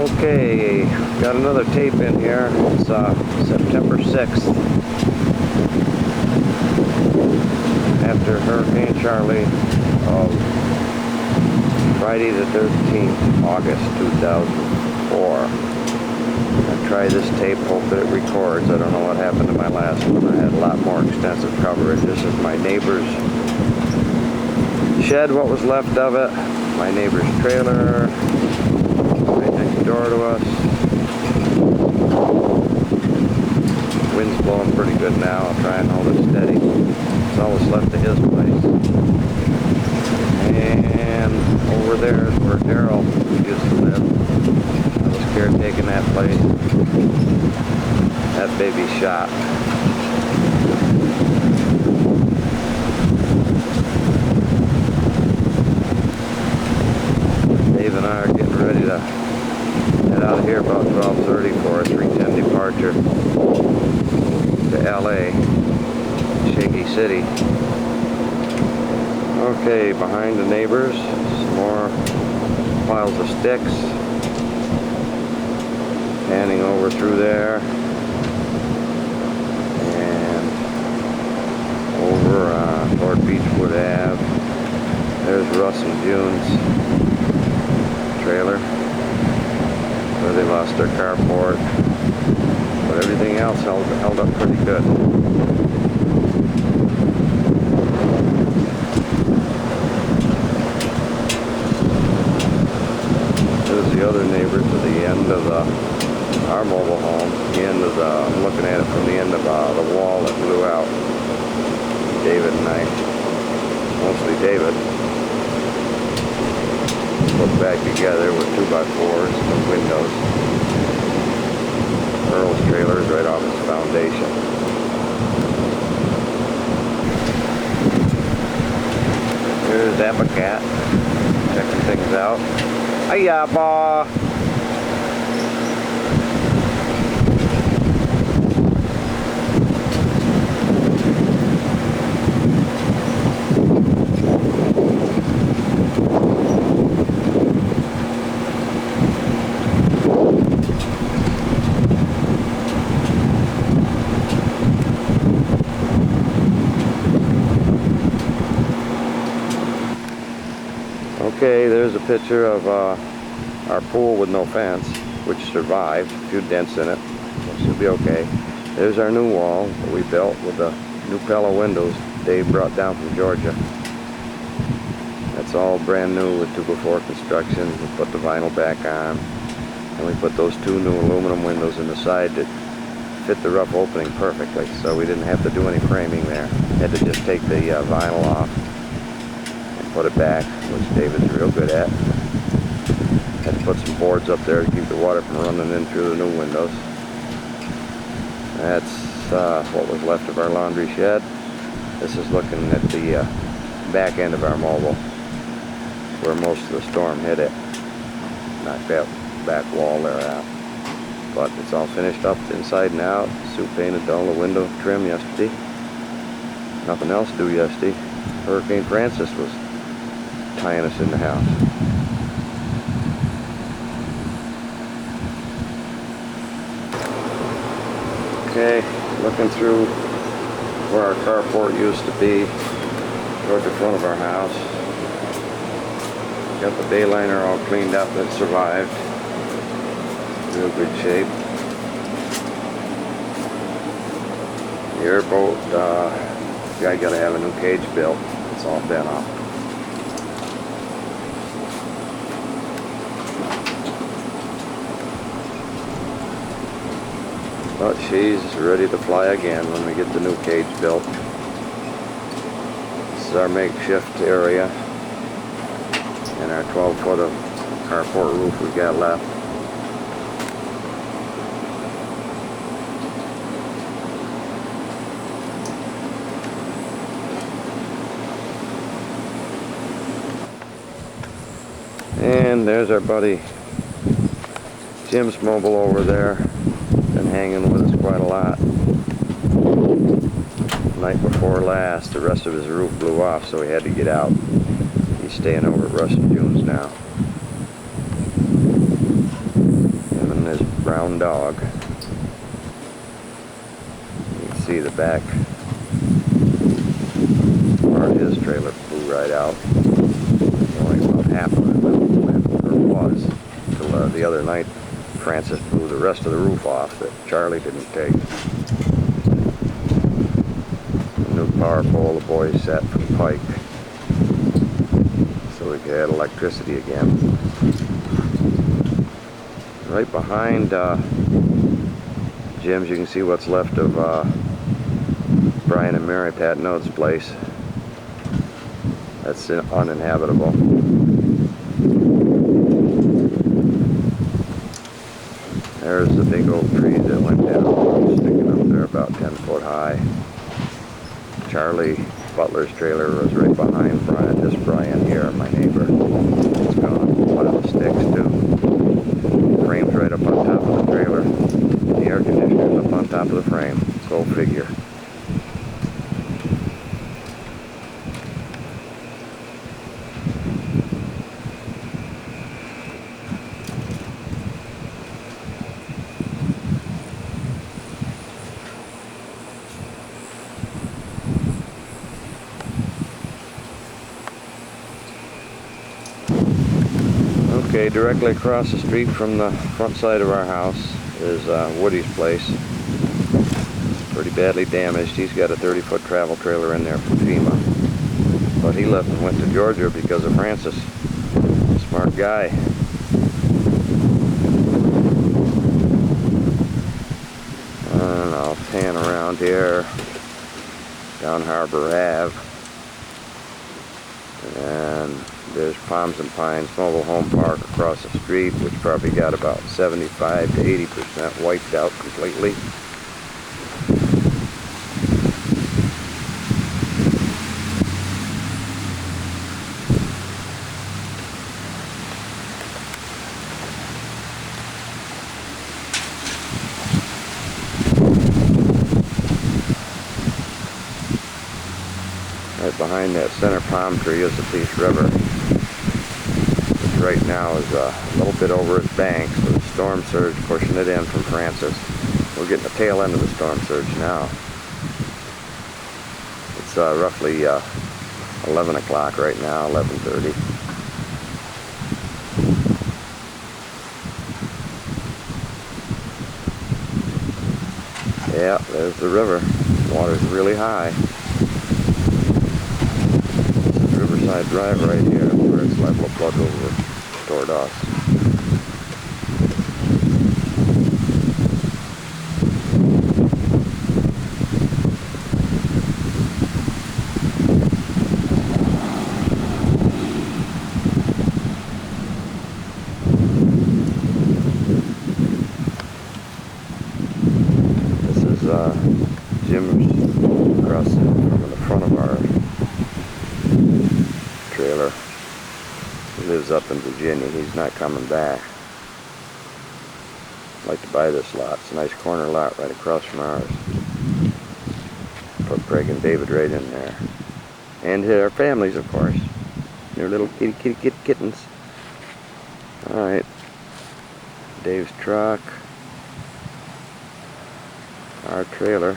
Okay, got another tape in here. It's September 6th. After Hurricane Charlie of Friday the 13th, August 2004. I tried this tape, hope that it records. I don't know what happened to my last one. I had a lot more extensive coverage. This is my neighbor's shed, what was left of it. My neighbor's trailer. Door to us. Wind's blowing pretty good now. I'll try and hold it steady. It's all that's left of his place. And over there is where Daryl used to live. I was caretaking that place. That baby's shot. Dave and I are getting ready to head out of here about 12:30 for a 3:10 departure to LA, Shaky City. Okay, behind the neighbors, some more piles of sticks. Panning over through there. And over toward Beechwood Ave. There's Russ and June's trailer, where they lost their carport, but everything else held up pretty good. There's the other neighbor to the end of our mobile home. The end of I'm looking at it from the end of the wall that blew out. David and I, mostly David, put back together with 2x4s and windows. Earl's trailer is right off its foundation. There's Abacat checking things out. Hiya, ba. Okay, there's a picture of our pool with no fence, which survived. A few dents in it. It should be okay. There's our new wall that we built with the new Pella windows Dave brought down from Georgia. That's all brand new with 2x4 construction. We put the vinyl back on, and we put those two new aluminum windows in the side that fit the rough opening perfectly, so we didn't have to do any framing there. Had to just take the vinyl off, put it back, which David's real good at. Had to put some boards up there to keep the water from running in through the new windows. That's what was left of our laundry shed. This is looking at the back end of our mobile, where most of the storm hit it. Knocked that back wall there out. But it's all finished up inside and out. Soup painted all the window trim yesterday. Nothing else to do yesterday. Hurricane Francis was tying us in the house. Okay, looking through where our carport used to be, toward the front of our house. Got the bay liner all cleaned up. That survived. Real good shape. The airboat, guy got to have a new cage built. It's all bent off. But she's ready to fly again when we get the new cage built. This is our makeshift area and our 12-foot of carport roof we got left. And there's our buddy Jim's mobile over there. Been hanging with us quite a lot. Night before last, the rest of his roof blew off, so he had to get out. He's staying over at Russ and June's now. his brown dog. You can see the back part of his trailer flew right out. Only about half of it went, or was, till the other night Francis blew the rest of the roof off that Charlie didn't take. A new power pole the boys set from Pike so we could add electricity again. Right behind Jim's, you can see what's left of Brian and Mary Patnode's place. That's uninhabitable. There's the big oak tree that went down, sticking up there about 10 foot high. Charlie Butler's trailer was right behind Brian, this Brian here, my neighbor. It's gone. One of the sticks too. Frame's right up on top of the trailer. The air conditioner's up on top of the frame. Go figure. Okay, directly across the street from the front side of our house is Woody's place. Pretty badly damaged. He's got a 30-foot travel trailer in there from FEMA. But he left and went to Georgia because of Francis. Smart guy. And I'll pan around here down Harbor Ave. And there's Palms and Pines Mobile Home Park across the street, which probably got about 75 to 80% wiped out completely. Right behind that center palm tree is the Peace River, which right now is a little bit over its banks with the storm surge pushing it in from Francis. We're getting the tail end of the storm surge now. It's roughly 11 o'clock right now, 11:30. Yeah, there's the river. Water's really high. Riverside Drive right here, where it's liable to flood over toward us. This is Jim's across from the front of our trailer. He lives up in Virginia. He's not coming back. I'd like to buy this lot. It's a nice corner lot right across from ours. Put Craig and David right in there. And their families, of course. Their little kitty kittens. Alright. Dave's truck. Our trailer.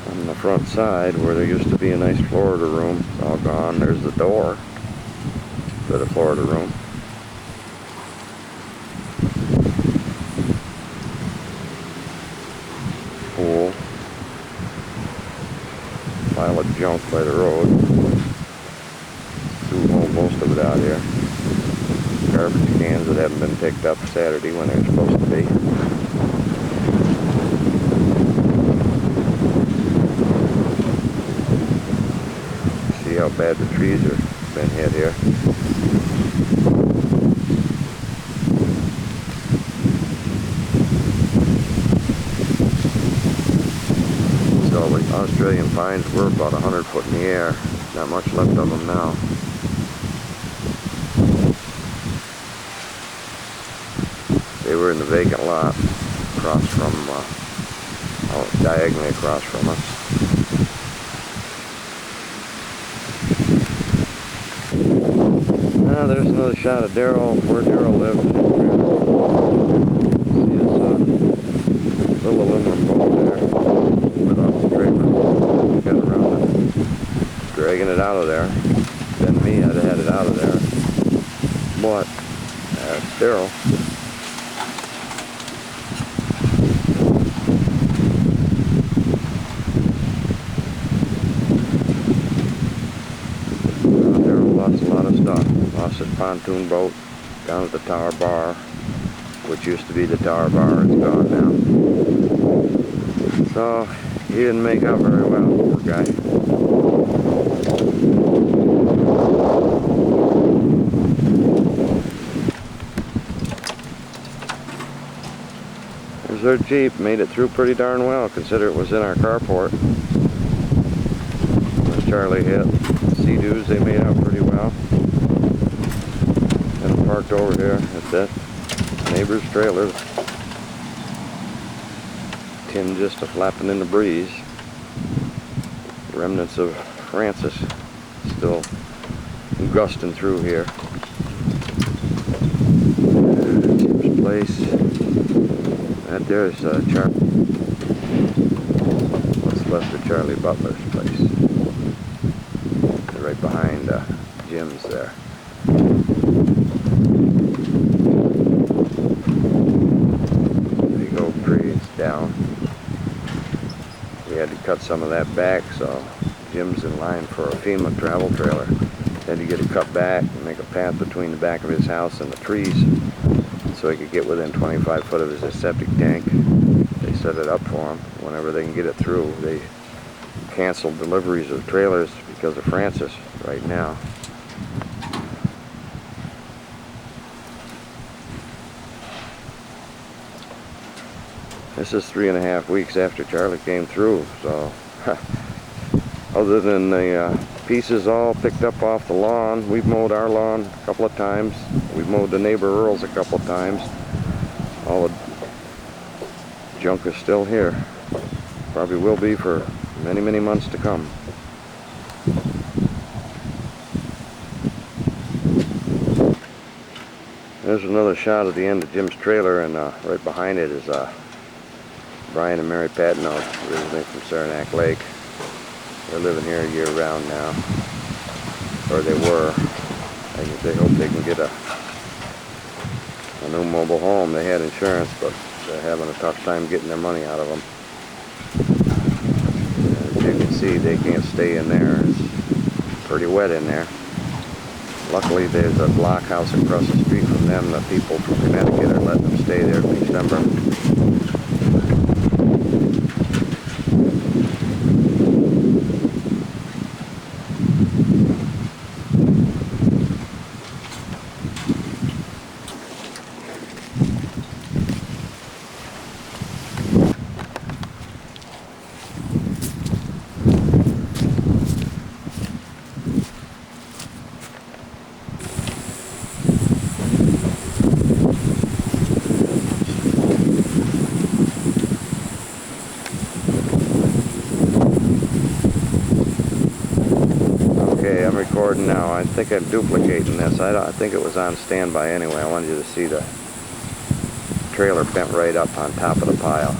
On the front side, where there used to be a nice Florida room, it's all gone. There's the door to the Florida room. Pool. Pile of junk by the road. Threw most of it out here. Garbage cans that haven't been picked up Saturday when they're supposed to be. See how bad the trees have been hit here. So the Australian pines were about 100 foot in the air. Not much left of them now. They were in the vacant lot across from, diagonally across from us. there's another shot of Daryl, where Daryl lived. See his little aluminum boat there with off the trailer. Got around it, dragging it out of there. Then me, I'd have had it out of there. But that's Daryl. Lost a lot of stuff. Lost his pontoon boat down at the Tower Bar, which used to be the Tower Bar. It's gone now. So he didn't make out very well, poor guy. There's their Jeep. Made it through pretty darn well, consider it was in our carport. When Charlie hit. Sea-Doos, they made out pretty well. And parked over here at that neighbor's trailer. Tin just a-flapping in the breeze. Remnants of Francis still gusting through here. Jim's place. That there's Charlie. What's left of Charlie Butler's place. Right behind Jim's there. Big oak tree, it's down. We had to cut some of that back, so Jim's in line for a FEMA travel trailer. Had to get it cut back and make a path between the back of his house and the trees so he could get within 25 foot of his septic tank. They set it up for him. Whenever they can get it through, they canceled deliveries of trailers because of Francis right now. This is 3.5 weeks after Charlie came through, so other than the pieces all picked up off the lawn, we've mowed our lawn a couple of times. We've mowed the neighbor Earl's a couple of times. All the junk is still here. Probably will be for many, many months to come. There's another shot of the end of Jim's trailer, and right behind it is Brian and Mary Patino, originally from Saranac Lake. They're living here year-round now, or they were. They hope they can get a new mobile home. They had insurance, but they're having a tough time getting their money out of them. As you can see, they can't stay in there. It's pretty wet in there. Luckily, there's a block house across the street from them. The people from Connecticut are letting them stay there in December. Okay, I'm recording now. I think I'm duplicating this. I think it was on standby anyway. I wanted you to see the trailer bent right up on top of the pile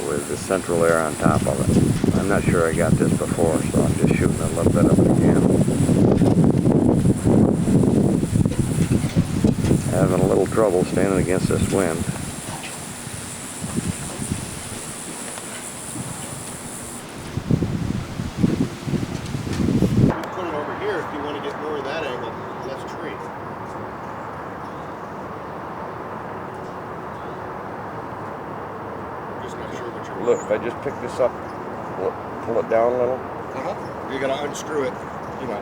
with the central air on top of it. I'm not sure I got this before, so I'm just shooting a little bit of it again. Having a little trouble standing against this wind. Look, if I just pick this up, pull it down a little. You're gonna unscrew it, you know.